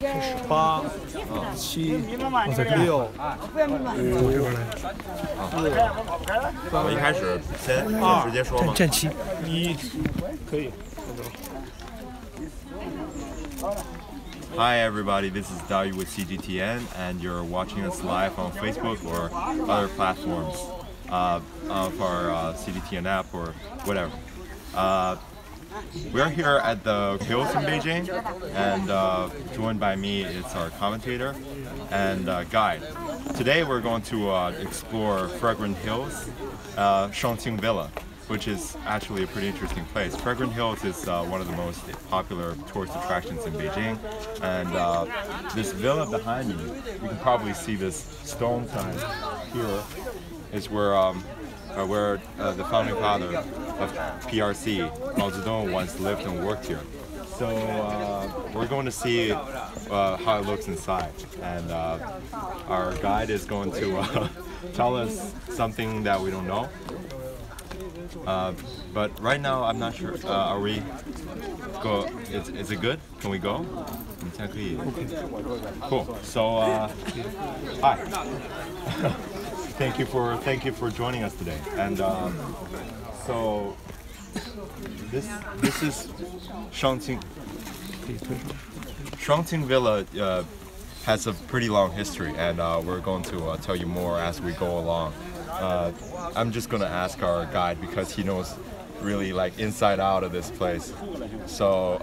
18、7、6、我一开始先直接说吗？站齐，1，可以。Hi everybody, this is Dayu with CGTN, and you're watching us live on Facebook or other platforms of our CGTN app or whatever. We're here at the hills in Beijing, and joined by me is our commentator and guide. Today we're going to explore Fragrant Hills, Shuangqing Villa, which is actually a pretty interesting place. Fragrant Hills is one of the most popular tourist attractions in Beijing, and this villa behind me, you can probably see this stone sign here, is where the founding father of PRC, Mao Zedong, once lived and worked here. So we're going to see how it looks inside, and our guide is going to tell us something that we don't know. But right now, I'm not sure. Are we go? Is it good? Can we go? Okay. Cool. So, hi. Thank you for joining us today. And so this is Shuangqing Villa. Has a pretty long history, and we're going to tell you more as we go along. I'm just going to ask our guide because he knows really like inside out of this place. So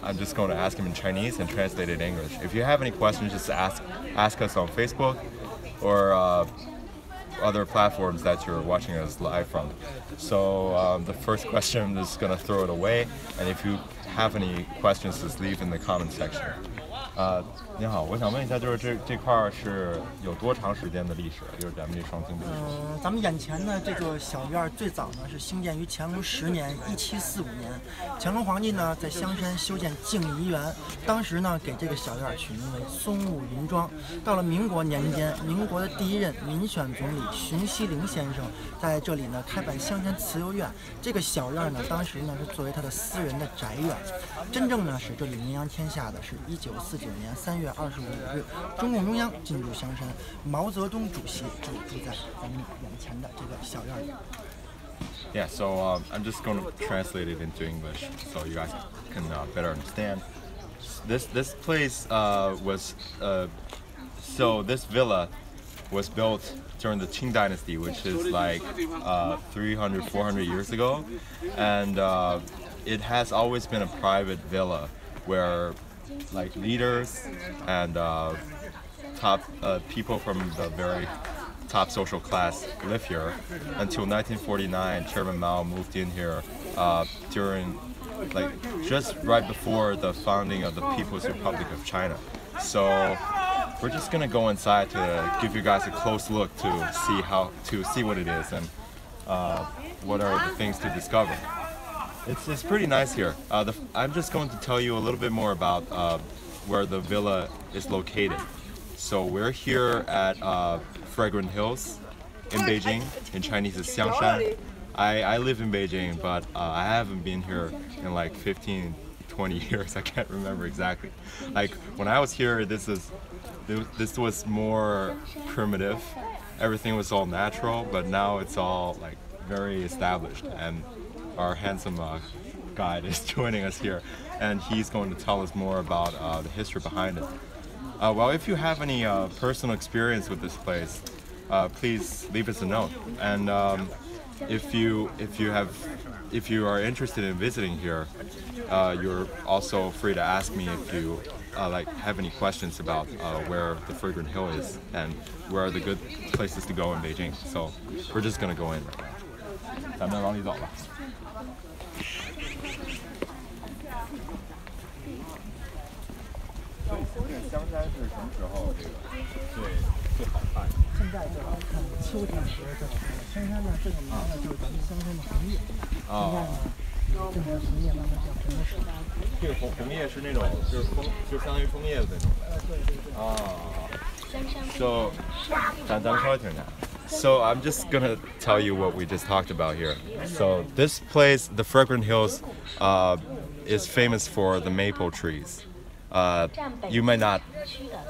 I'm just going to ask him in Chinese and translate it in English. If you have any questions, just ask us on Facebook or other platforms that you're watching us live from. So the first question, I'm just going to throw it away, and if you have any questions, just leave in the comment section. 你好，我想问一下，就是这块儿是有多长时间的历史？就是咱们这双清别墅。咱们眼前呢这个小院最早呢是兴建于乾隆10年，1745年。乾隆皇帝呢在香山修建静怡园，当时呢给这个小院取名为松雾云庄。到了民国年间，民国的第1任民选总理荀锡麟先生在这里呢开办香山慈幼院。这个小院呢当时呢是作为他的私人的宅院。真正呢使这里名扬天下的是1949年3月25日，中共中央进驻香山，毛泽东主席就住在咱们眼前的这个小院里。Yeah, so I'm just going to translate it into English so you guys can better understand. This place was so this villa was built during the Qing Dynasty, which is like 300-400 years ago, and it has always been a private villa where like leaders and top people from the very top social class live here until 1949. Chairman Mao moved in here during like just right before the founding of the People's Republic of China. So we're just gonna go inside to give you guys a close look to see what it is and what are the things to discover. It's pretty nice here. I'm just going to tell you a little bit more about where the villa is located. So we're here at Fragrant Hills in Beijing. In Chinese, it's Xiangshan. I live in Beijing, but I haven't been here in like 15-20 years. I can't remember exactly. Like when I was here, this was more primitive. Everything was all natural, but now it's all like very established, and our handsome guide is joining us here, and he's going to tell us more about the history behind it. Well, if you have any personal experience with this place, please leave us a note. And if you are interested in visiting here, you're also free to ask me if you like have any questions about where the Fragrant Hill is and where are the good places to go in Beijing. So we're just gonna go in right now. 咱们往里走吧。香山是什么时候这个最好看？现在最好看，秋天的时候最好看。香山呢最有名的就是咱们香山的红叶。现在呢，这个红叶慢慢叫红树。这个红叶是那种就相当于枫叶的那种的。对对对。啊。So， 咱说一听听。So I'm just gonna tell you what we just talked about here. So this place, the Fragrant Hills, is famous for the maple trees. you might not，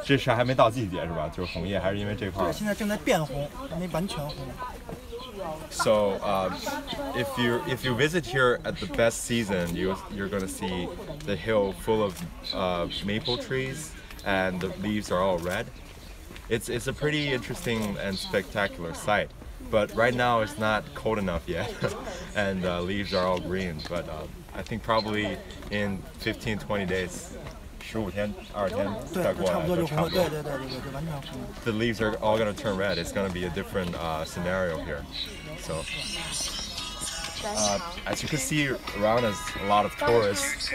这是还没到季节是吧？就是红叶，还是因为这块儿？对，现在正在变红，还没完全红。So if you visit here at the best season, you're going to see the hill full of maple trees, and the leaves are all red. It's a pretty interesting and spectacular sight. But right now it's not cold enough yet, and leaves are all green. But I think probably in 15-20 days, 15天20天再过来就差不多。对，完全红。The leaves are all going to turn red. It's going to be a different scenario here. So as you can see around us, a lot of tourists.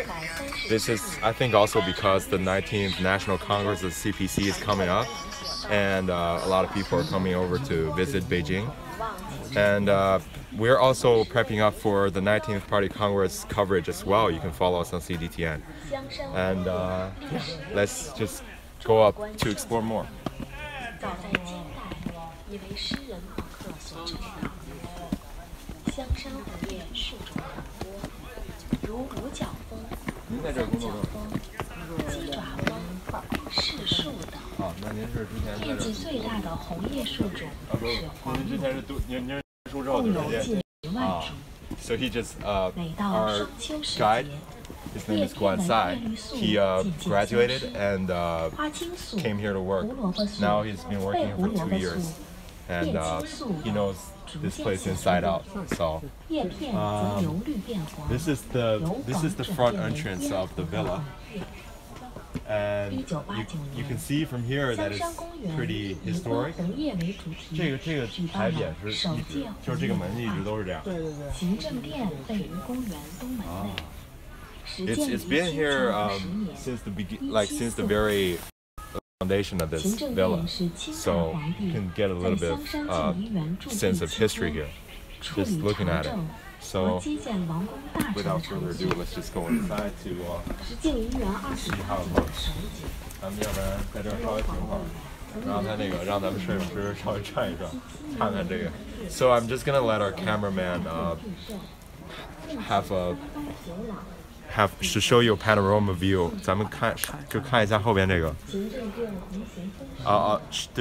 This is, I think, also because the 19th National Congress of CPC is coming up, and a lot of people are coming over to visit Beijing. And we're also prepping up for the 19th Party Congress coverage as well. You can follow us on CGTN. And let's just go up to explore more. 香山红叶树种繁多，如五角枫、您在这儿工作多鸡爪枫、柿树等。那您是之前面积最大的红叶树种是黄您之前是您是书之后共有直接近10万株。 So he just 每到 our 双秋时 guide. 节， His name is Guan Sai. He graduated and 花青素、 came here to work. 胡萝卜素、 Now he's been 贝 working 胡 here 萝 for 卜 2素 years, and 叶青素 he knows this place inside out. So 叶片则由绿变黄。 this is the front entrance of the villa, and you can see from here that 香 it's 山公园 pretty 以 historic. 红叶为主题，这个举牌办了匾是首届就是这个门一直都是这样。对。行政殿位于公园东门内。始建于 It's been here 1750年。 since the very foundation of this 行政 villa, 殿是清代 so 皇 you 帝 can get a little 在 bit 香 of 山静怡园驻地 sense of 期 history 间 here. 处 Just 理 looking 朝 at it. 政 So 和接见王公大臣 without 的场 further 景， ado, let's just go inside to 是静怡园20世纪的首景。咱们要不然在这儿稍微停会儿，让他那个让咱们摄影师稍微转一转，看看这个。So I'm just gonna let our cameraman have to show you a panorama view. 咱们看一下后边这个。行政殿红咸丰。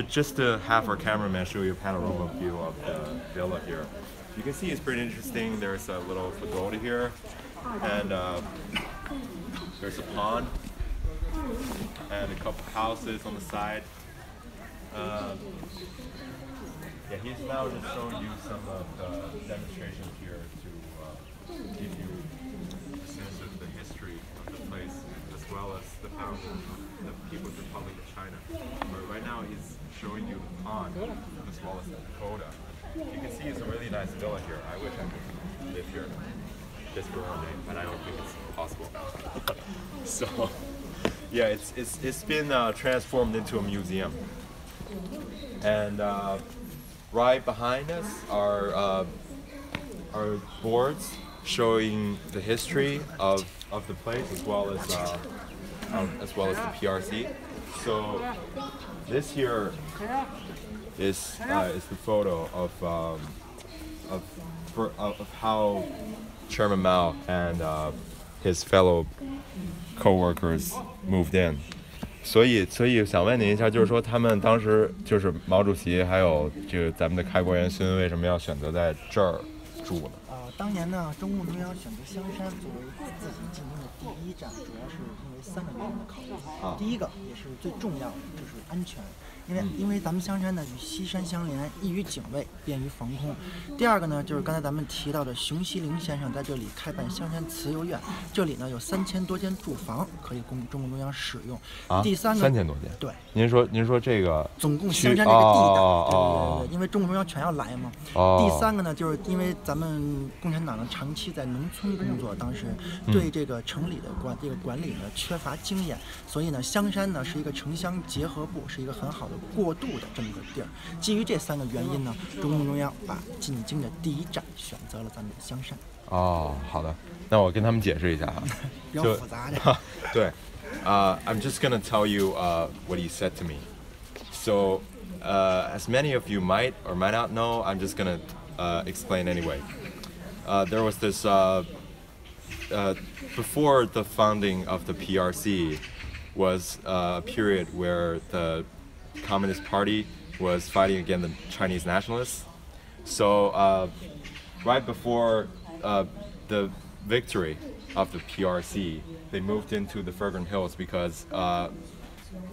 Just to have our cameraman show you a panorama view of the villa here. You can see it's pretty interesting. There's a little pagoda here, and there's a pond, and a couple houses on the side. Yeah, he's now just showing you some of the demonstrations here to give you a sense of the history of the place, as well as the founding of the People's Republic of China. But right now he's showing you the pond, as well as the pagoda. You can see it's a really nice villa here. I wish I could live here just for one day, but I don't think it's possible. So, yeah, it's been transformed into a museum. And right behind us are boards showing the history of the place, as well as the PRC. So this here is the photo of how Chairman Mao and his fellow co-workers moved in. 所以想问您一下，就是说他们当时就是毛主席还有这个咱们的开国元勋为什么要选择在这儿住呢？当年呢，中共中央选择香山作为自己进京的第一站，主要是因为3个原因的考虑。第一个也是最重要的，就是安全。因为咱们香山呢与西山相连，易于警卫，便于防空。第二个呢，就是刚才咱们提到的熊希龄先生在这里开办香山慈幼院，这里呢有3000多间住房可以供中共中央使用。第三个3000多间。对。您说这个总共香山这个地带，对，因为中共中央全要来嘛。第三个呢，就是因为咱们共产党呢长期在农村工作，当时对这个城里的管理呢缺乏经验，所以呢香山呢是一个城乡结合部，是一个很好的过渡的这么个地儿。基于这3个原因呢，中共中央把进京的第一站选择了咱们香山。好的，那我跟他们解释一下啊，比较复杂的。对，I'm just gonna tell you what he said to me. So, as many of you might or might not know, I'm just gonna explain anyway. There was this before the founding of the PRC. was a period where the Communist Party was fighting against the Chinese nationalists. So right before the victory of the PRC, they moved into the Fragrant Hills because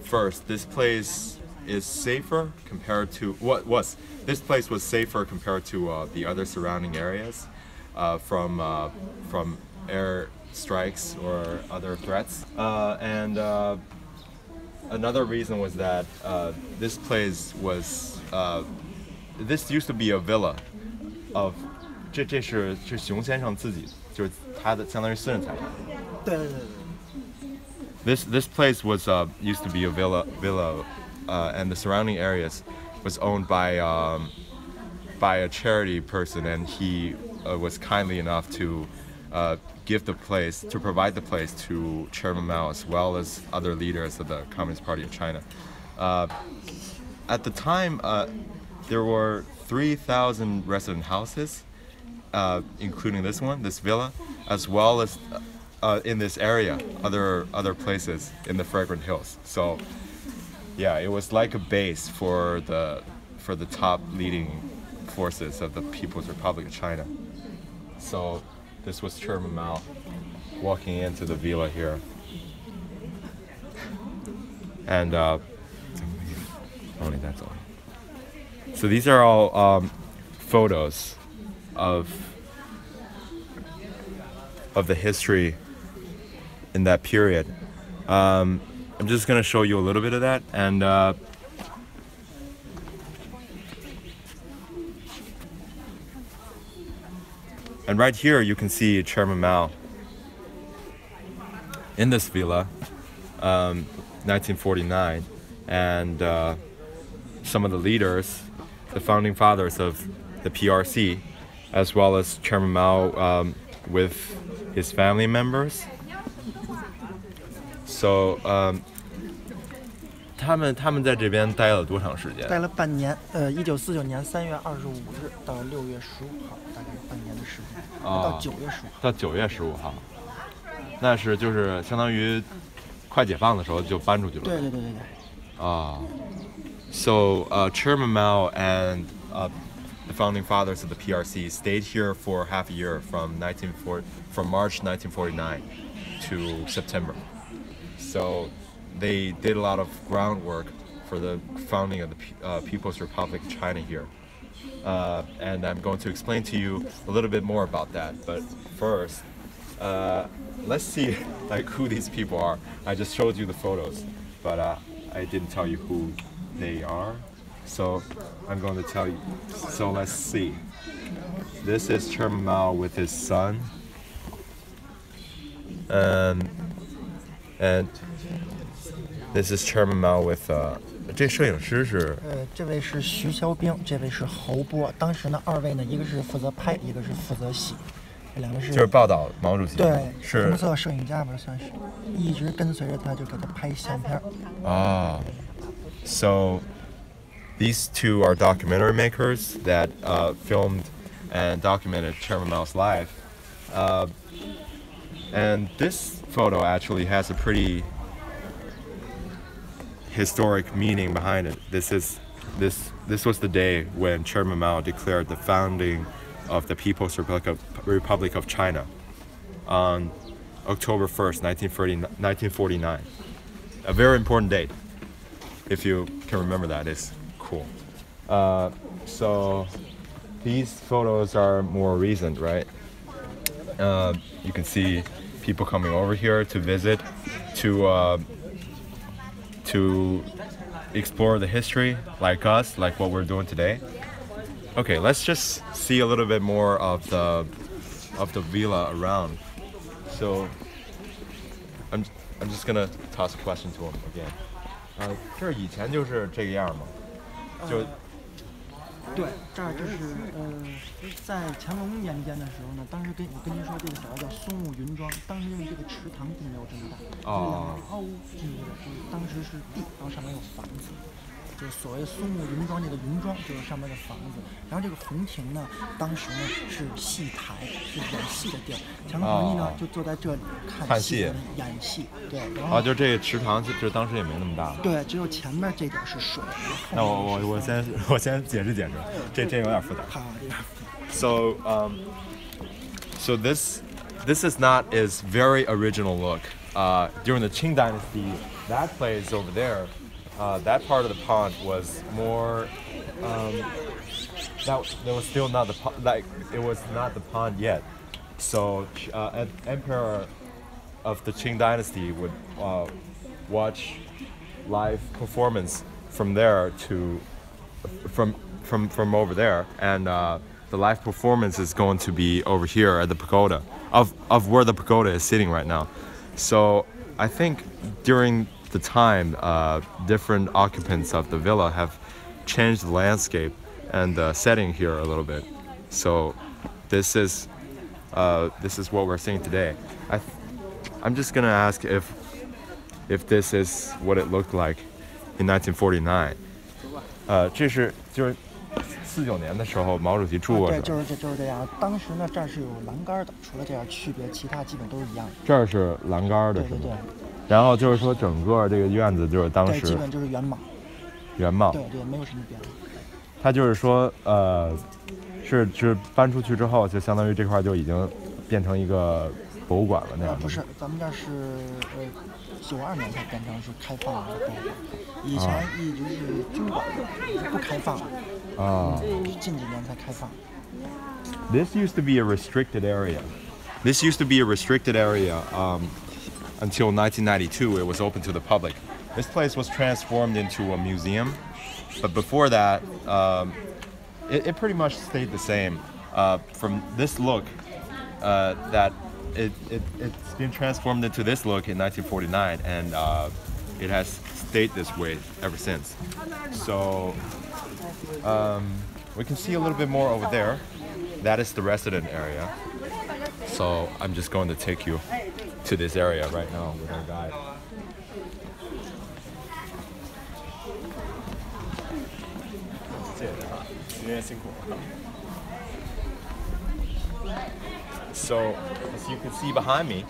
first, this place is safer compared to this place was safer compared to the other surrounding areas from air strikes or other threats. And another reason was that this place was this used to be a villa of 这是熊先生自己就是他的相当于私人财产。对对对对。This place was used to be a villa, and the surrounding areas was owned by a charity person, and he was kindly enough to provide the place to Chairman Mao as well as other leaders of the Communist Party of China. At the time, there were 3,000 resident houses, including this villa, as well as in this area, other places in the Fragrant Hills. So, yeah, it was like a base for the top leading forces of the People's Republic of China. So, this was Chairman Mao walking into the villa here, and only that's all. So these are all photos of the history in that period. I'm just gonna show you a little bit of that, and right here you can see Chairman Mao in this villa, 1949, and some of the leaders, the founding fathers of the PRC, as well as Chairman Mao with his family members. So, 他们在这边待了多长时间？待了半年，1949年3月25日到6月15号，大概是半年的时间，到9月15号。到9月15号，那是就是相当于快解放的时候就搬出去了。对对对对对。So Chairman Mao and the founding fathers of the PRC stayed here for half a year from March 1949 to September. So they did a lot of groundwork for the founding of the People's Republic of China here. And I'm going to explain to you a little bit more about that. But first, let's see like who these people are. I just showed you the photos, but I didn't tell you who they are. So I'm going to tell you. So let's see. This is Chairman Mao with his son. And this is Chairman Mao with 这摄影师是这位是徐小兵，这位是侯波。当时呢，二位呢，一个是负责拍，一个是负责洗，这两个是就是报道毛主席。对，是红色摄影家吧，算是一直跟随着他，就给他拍相片。So these two are documentary makers that filmed and documented Chairman Mao's life. And this photo actually has a pretty historic meaning behind it. This was the day when Chairman Mao declared the founding of the People's Republic of China on October 1st, 1949. A very important date. If you can remember that, it's cool. So these photos are more recent, right? You can see people coming over here to visit, to explore the history, like us, like what we're doing today. Okay, let's just see a little bit more of the villa around. So I'm just gonna toss a question to him again. 这以前就是这个样吗？就对，这儿就是在乾隆年间的时候呢，当时我跟您说这个小叫松木云庄，当时因为这个池塘并没有这么大，2个凹进去的，就是当时是地，然后上面有房子。就是所谓松木云庄这个云庄，就是上面的房子。然后这个红亭呢，当时呢是戏台，是演戏的地儿。乾隆皇帝呢就坐在这里看戏、演戏。对，然后就这个池塘就当时也没那么大。对，只有前面这点是水。那我先解释，这有点复杂。好，有点复杂。So this is not its very original look. During the Qing Dynasty, that place over there, that part of the pond was more. That was still not it was not the pond yet. So an emperor of the Qing Dynasty would watch live performance from there from over there, and the live performance is going to be over here at the pagoda of where the pagoda is sitting right now. So I think during the time, different occupants of the villa have changed the landscape and the setting here a little bit. So this is what we're seeing today. I'm just gonna ask if this is what it looked like in 1949. 这是就是49年的时候，毛主席住过。对，就是这样。当时呢，这儿是有栏杆的，除了这样区别，其他基本都是一样的。这儿是栏杆的，对。然后就是说，整个这个院子就是当时基本就是原貌。原貌。对，没有什么变化。它就是说，是搬出去之后，就相当于这块就已经变成一个博物馆了那样。不是，咱们这是92年才变成是开放的博物馆，以前一直是军馆，不开放。近几年才开放。This used to be a restricted area. Until 1992, it was open to the public. This place was transformed into a museum, but before that, it pretty much stayed the same. From this look, that it's been transformed into this look in 1949, and it has stayed this way ever since. So we can see a little bit more over there. That is the resident area. So I'm just going to take you to this area right now with our guide. So as you can see behind me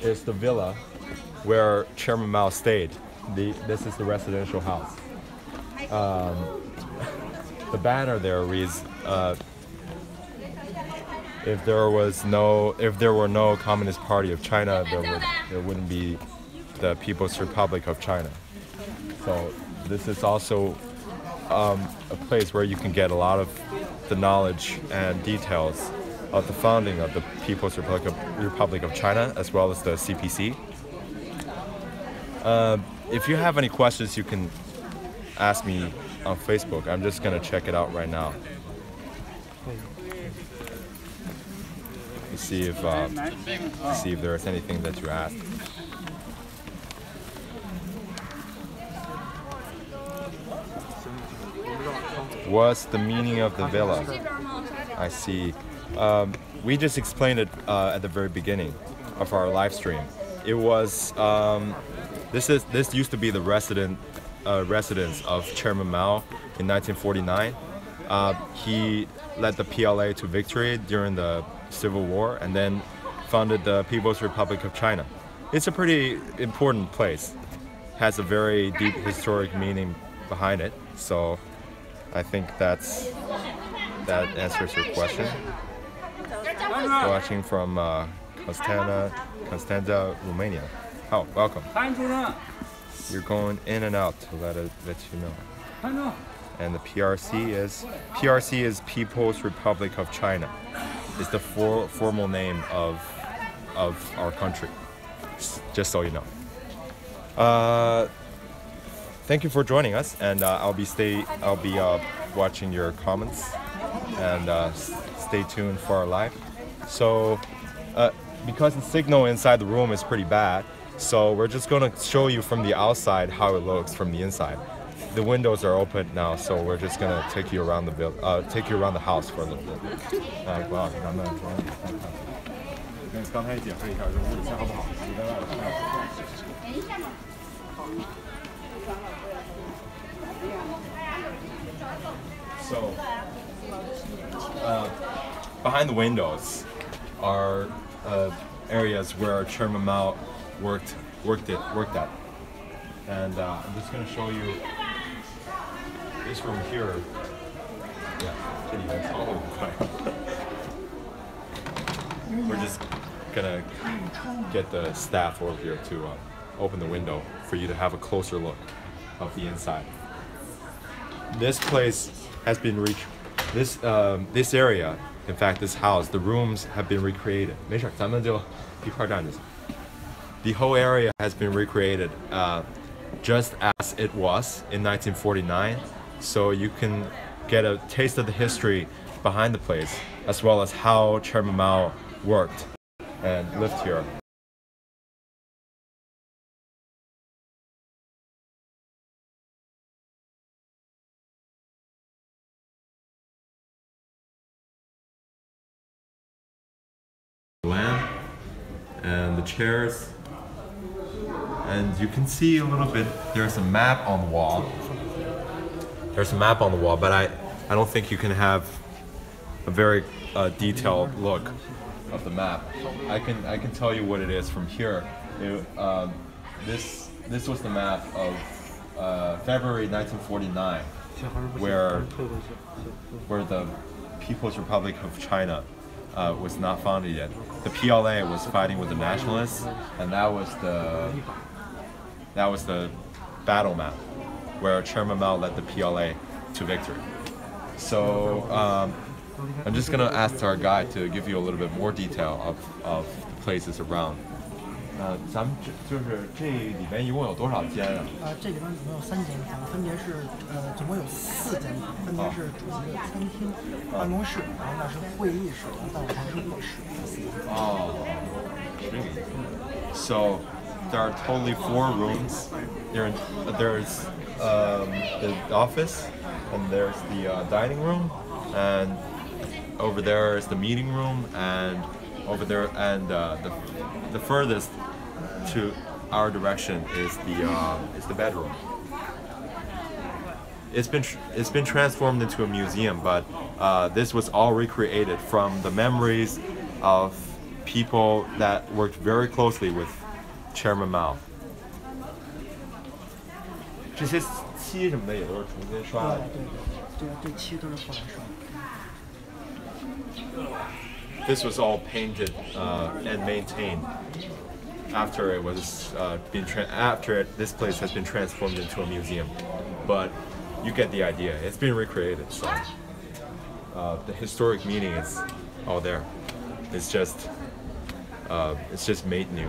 is the villa where Chairman Mao stayed. This is the residential house. The banner there reads, if there were no Communist Party of China, there wouldn't be the People's Republic of China. So this is also a place where you can get a lot of the knowledge and details of the founding of the People's Republic of China, as well as the CPC. If you have any questions, you can ask me on Facebook. I'm just gonna check it out right now. See if there's anything that you asked. What's the meaning of the villa? I see. We just explained it at the very beginning of our live stream. It was this used to be the residence of Chairman Mao in 1949. He led the PLA to victory during the Civil War and then founded the People's Republic of China. It's a pretty important place. Has a very deep historic meaning behind it. So I think that answers your question. Watching from Constanța, Romania. Oh, welcome. You're going in and out to let you know. And the PRC is People's Republic of China. It's the formal name of our country. Just so you know. Thank you for joining us, and I'll be watching your comments, and stay tuned for our live. So because the signal inside the room is pretty bad, so we're just gonna show you from the outside how it looks from the inside. The windows are open now, so we're just gonna take you around the house for a little bit. 不好意思，咱们刚才解释一下，这屋里信号不好，你在外头看。So, behind the windows are areas where Chairman Mao worked at, and I'm just going to show you this room here. Yeah, we're just gonna get the staff over here to open the window for you to have a closer look of the inside. This place has been this area, in fact, this house, the rooms have been recreated. 没事，咱们就一块站着。The whole area has been recreated just as it was in 1949, so you can get a taste of the history behind the place, as well as how Chairman Mao worked and lived here. Lamp and the chairs, and you can see a little bit, there's a map on the wall. There's a map on the wall, but I don't think you can have a very detailed look of the map. I can tell you what it is from here. This was the map of February 1949, where the People's Republic of China was not founded yet. The PLA was fighting with the nationalists, and that was the battle map where Chairman Mao led the PLA to victory. So I'm just gonna ask our guide to give you a little bit more detail of the places around. 咱们就是这里面一共有多少间啊？这里边总共有3间房，分别是总共有4间房，分别是主席的餐厅、办公室，然后那是会议室，然后还是卧室。Oh, so there are totally 4 rooms. There's the office, and there's the dining room, and over there is the meeting room, and over there, and the furthest to our direction is the bedroom. It's been transformed into a museum, but this was all recreated from the memories of people that worked very closely with Chairman Mao. 这些漆什么的也都是重新刷的。对，这漆都是后来刷的。This was all painted and maintained after it was this place has been transformed into a museum. But you get the idea. It's been recreated, so the historic meaning is all there. It's just made new.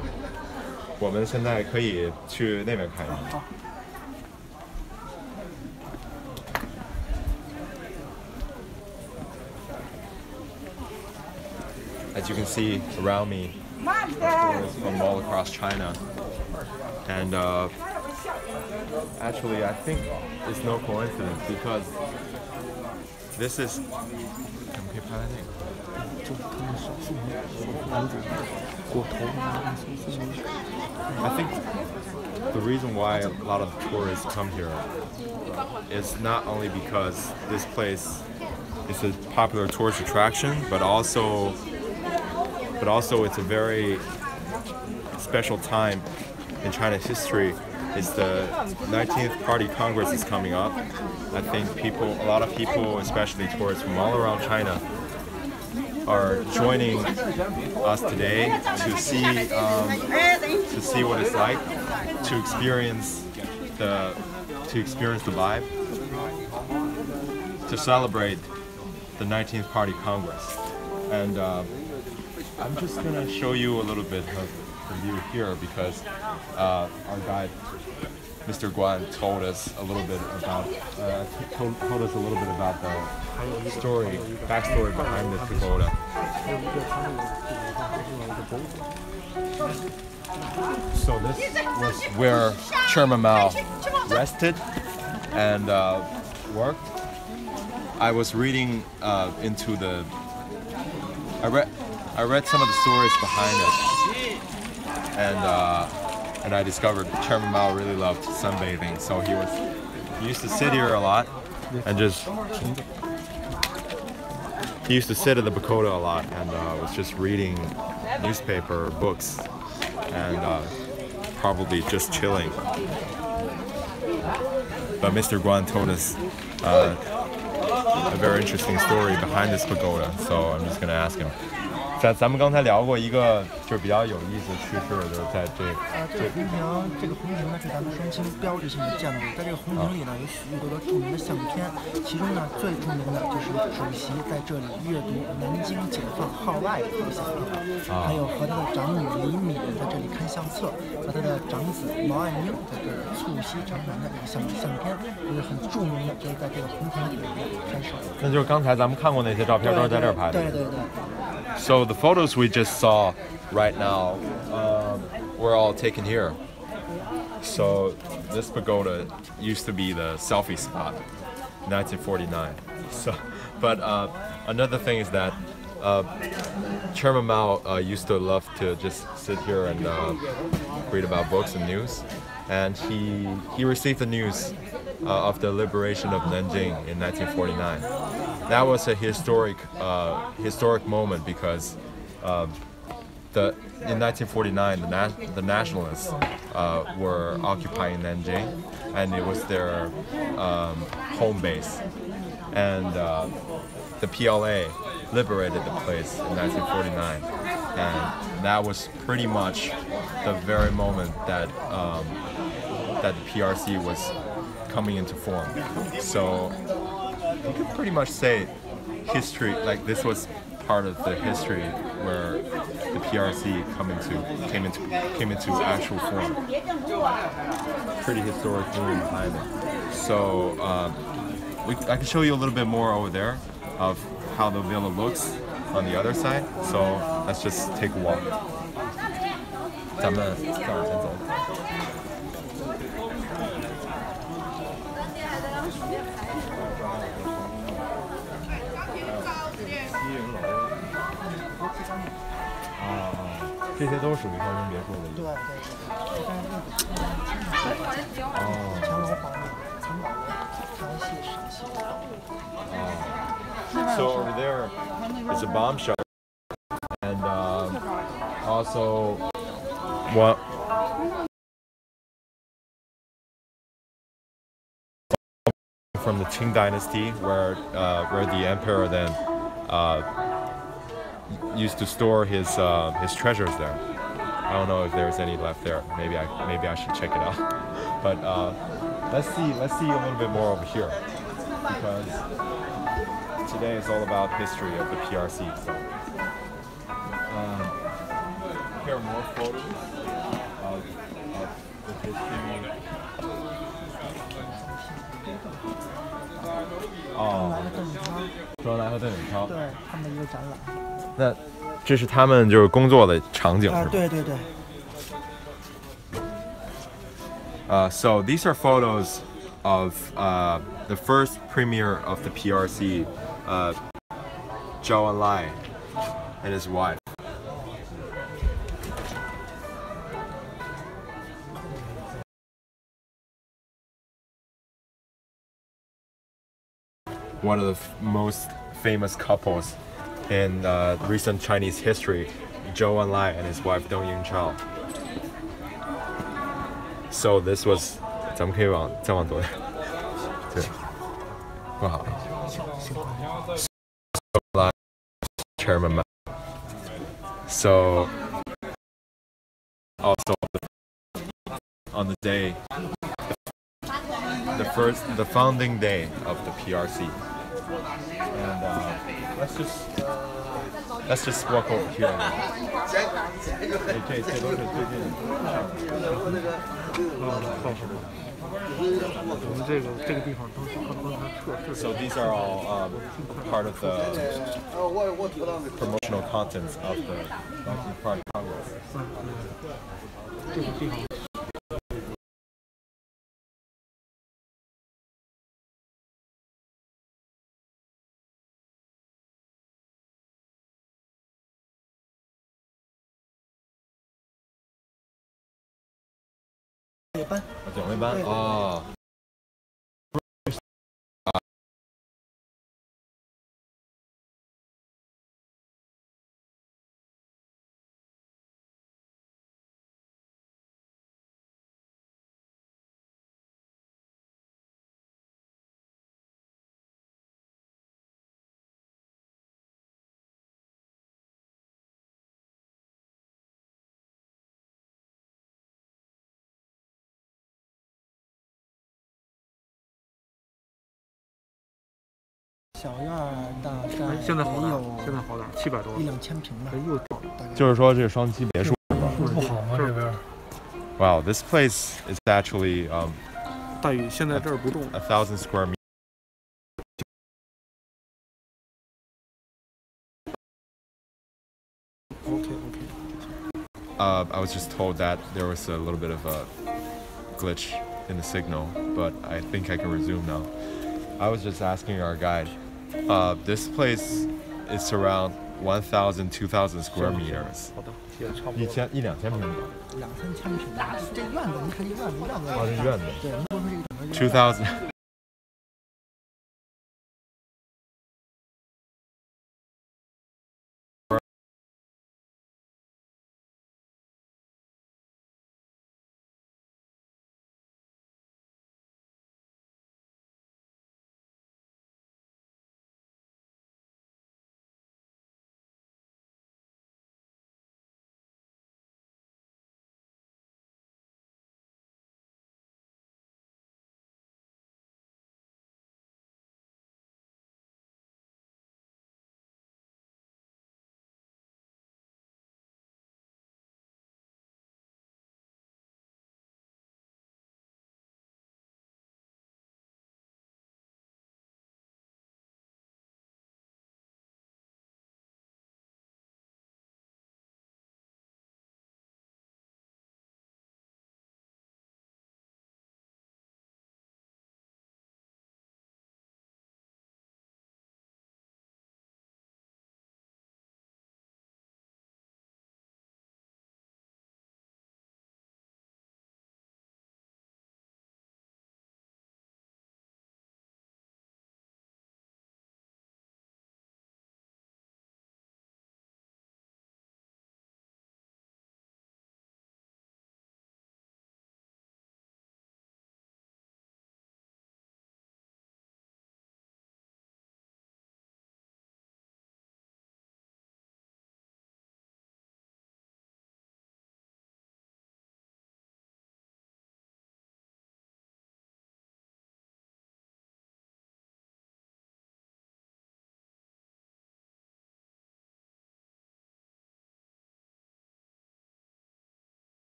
我们现在可以去那边看一下。As you can see around me, tourists from all across China, and actually I think it's no coincidence because this is. I think the reason why a lot of tourists come here is not only because this place is a popular tourist attraction, but also it's a very special time in China's history. It's the 19th Party Congress is coming up. I think a lot of people, especially tourists from all around China, are joining us today to see what it's like, to experience the vibe, to celebrate the 19th Party Congress. And I'm just gonna show you a little bit of the view here because our guide, Mr. Guan, told us a little bit about the backstory behind the pagoda. So this was where Chairman Mao rested and worked. I was reading into the. I read some of the stories behind it, and I discovered Chairman Mao really loved sunbathing. So He used to sit here a lot and just. He used to sit at the pagoda a lot and was just reading newspaper, books, and probably just chilling. But Mr. Guan told us a very interesting story behind this pagoda, so I'm just gonna ask him. 咱们刚才聊过一个就是比较有意思的趣事，就是在这个宫廷，这个宫廷呢是咱们双清标志性的建筑，在这个宫廷里呢有许多著名的相片，其中呢最著名的就是主席在这里阅读南京解放号外的一些方法，还有和他的长女李敏在这里看相册，和他的长子毛岸英在这里促膝长谈的这个相片，就是很著名的，就是在这个宫廷里拍摄。那就是刚才咱们看过那些照片都是在这儿拍的。对对对。So the photos we just saw right now were all taken here. So this pagoda used to be the selfie spot, 1949. So, but another thing is that Chairman Mao used to love to just sit here and read about books and news. And he received the news of the liberation of Nanjing in 1949. That was a historic moment because in 1949 the nationalists were occupying Nanjing, and it was their home base, and the PLA liberated the place in 1949, and that was pretty much the very moment that that the PRC was coming into form. So you could pretty much say history, like this was part of the history where the PRC came into actual form. Pretty historic meaning behind it. So I can show you a little bit more over there of how the villa looks on the other side. So let's just take a walk. 咱们再往前走。这些都是属于高层别墅的。对对对。哦。乾隆皇帝曾保为康熙、陕西道。So over there is a bomb shelter, and also what? From the Qing dynasty, where the emperor then used to store his treasures there. I don't know if there's any left there. Maybe I should check it out. But let's see a little bit more over here, because today is all about history of the PRC. So here are more photos of the history. 哦，周恩来和邓颖超，对他们的一个展览。那这是他们就是工作的场景是吧？对对对。So these are photos of the first premier of the PRC, Zhou Enlai, and his wife. One of the most famous couples in recent Chinese history, Zhou Enlai and his wife Deng Yingchao. So this was, 咱们可以再往左点，对，不好。Chairman Mao. So also on the day, the founding day of the PRC. And let's just walk over here. 这都是最近。我们这个地方都是测试。 So these are all part of the promotional contents of the 19th Party Congress. 这个地方。 班，警卫班哦。小院大概现在好点，有现在好点，700多，1-2千平吧。又就是说这是双栖别墅。不好吗？这边。Wow, this place is actually 大宇现在这儿不动。1,000 square meters. Okay. I was just told that there was a little bit of a glitch in the signal, but I think I can resume now. I was just asking our guide. This place is around 1,000, 2,000 square meters. 好的，也差不多。1,000、2,000平米。2-3千平。这院子，你看这院子。哦，这院子。对，如果说这个整个。2,000.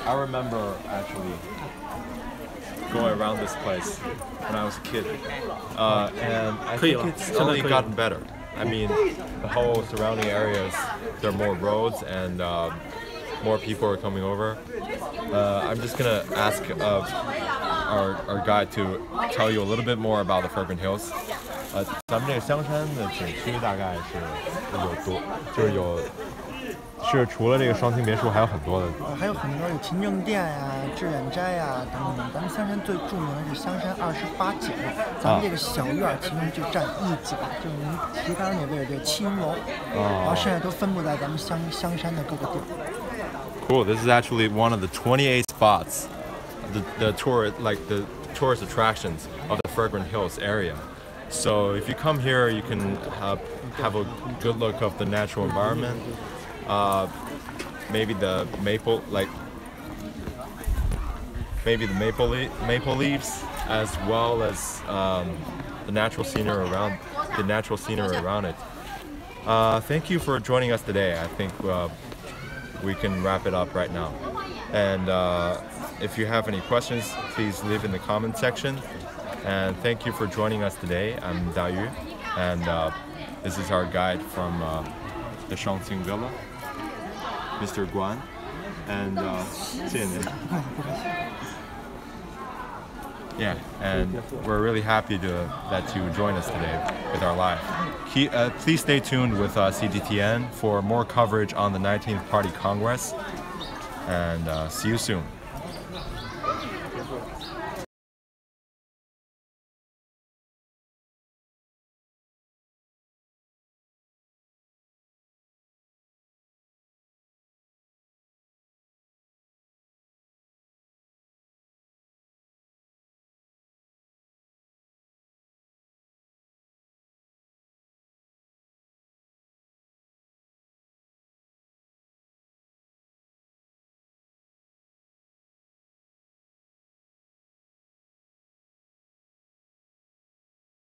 I remember actually going around this place when I was a kid, and I think it's only gotten better. I mean, the whole surrounding areas, there are more roads and more people are coming over. I'm just gonna ask our guide to tell you a little bit more about the Fragrant Hills. 咱们这个香山的景区大概是有多，就是有。是除了这个双清别墅，还有很多的，还有很多有勤政殿呀、致远斋呀等等。咱们香山最著名的是香山28景，咱们这个小院其中就占1景，就是您提纲那位这七云楼，然后剩下都分布在咱们香山的各个地儿。Cool. This is actually one of the 28 spots, the tourist attractions of the Fragrant Hills area. So if you come here, you can have a good look of the natural environment. Maybe the maple leaves, as well as the natural scenery around it. Thank you for joining us today. I think we can wrap it up right now. And if you have any questions, please leave in the comment section. And thank you for joining us today. I'm Da Yu, and this is our guide from the Shuangqing Villa, Mr. Guan, and yeah, and we're really happy that you joined us today with our live. Please stay tuned with CGTN for more coverage on the 19th Party Congress, and see you soon.